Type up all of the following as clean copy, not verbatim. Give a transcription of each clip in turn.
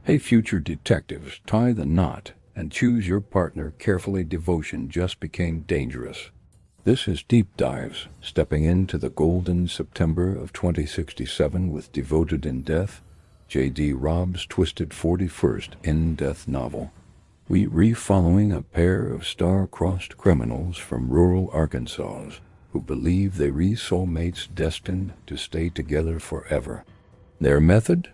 Hey, future detectives, tie the knot and choose your partner carefully. Devotion just became dangerous. This is Deep Dives, stepping into the golden September of 2067 with Devoted in Death, J.D. Robb's twisted 41st in-death novel. We re-following a pair of star-crossed criminals from rural Arkansas who believe they re soulmates destined to stay together forever. Their method?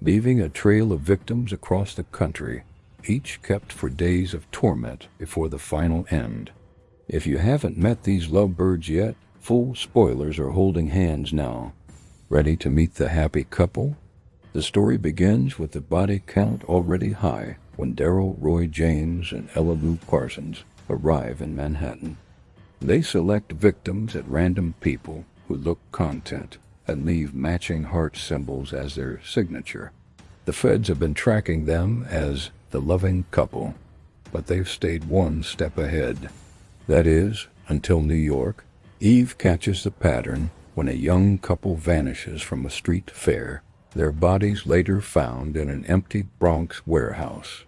Leaving a trail of victims across the country, each kept for days of torment before the final end. If you haven't met these lovebirds yet, full spoilers are holding hands now. Ready to meet the happy couple? The story begins with the body count already high when Daryl Roy James and Ella Lou Parsons arrive in Manhattan. They select victims at random, people who look content and leave matching heart symbols as their signature. The feds have been tracking them as the loving couple, but they've stayed one step ahead. That is, until New York. Eve catches the pattern when a young couple vanishes from a street fair, their bodies later found in an empty Bronx warehouse.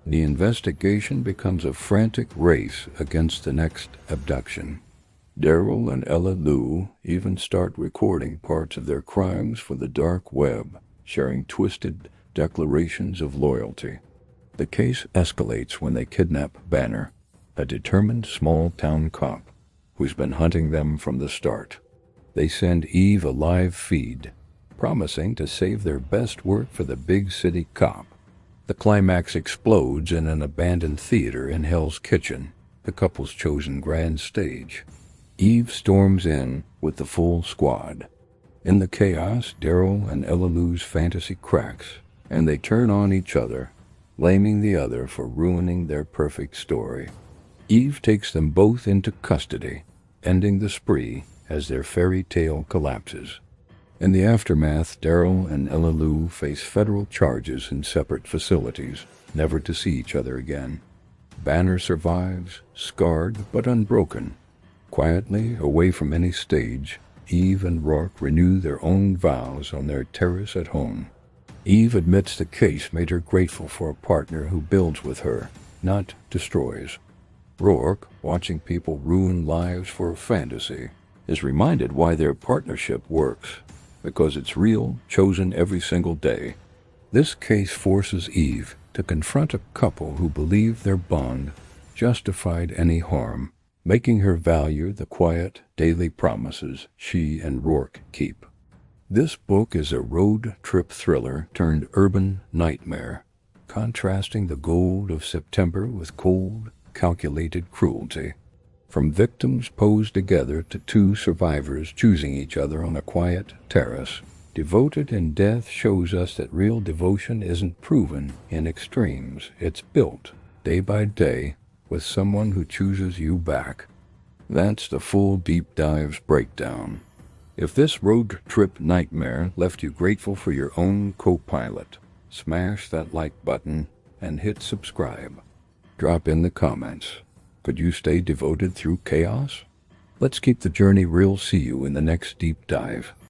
The investigation becomes a frantic race against the next abduction. Daryl and Ella Lou even start recording parts of their crimes for the dark web, sharing twisted declarations of loyalty. The case escalates when they kidnap Banner, a determined small-town cop who's been hunting them from the start. They send Eve a live feed, promising to save their best work for the big city cop. The climax explodes in an abandoned theater in Hell's Kitchen, the couple's chosen grand stage. Eve storms in with the full squad. In the chaos, Daryl and Ella Lou's fantasy cracks, and they turn on each other, blaming the other for ruining their perfect story. Eve takes them both into custody, ending the spree as their fairy tale collapses. In the aftermath, Daryl and Ella Lou face federal charges in separate facilities, never to see each other again. Banner survives, scarred but unbroken. Quietly, away from any stage, Eve and Rourke renew their own vows on their terrace at home. Eve admits the case made her grateful for a partner who builds with her, not destroys. Rourke, watching people ruin lives for a fantasy, is reminded why their partnership works, because it's real, chosen every single day. This case forces Eve to confront a couple who believe their bond justified any harm, making her value the quiet, daily promises she and Rourke keep. This book is a road trip thriller turned urban nightmare, contrasting the gold of September with cold, calculated cruelty. From victims posed together to two survivors choosing each other on a quiet terrace, Devoted in Death shows us that real devotion isn't proven in extremes. It's built, day by day, with someone who chooses you back. That's the full Deep Dives breakdown. If this road trip nightmare left you grateful for your own co-pilot, smash that like button and hit subscribe. Drop in the comments. Could you stay devoted through chaos? Let's keep the journey real. See you in the next Deep Dive.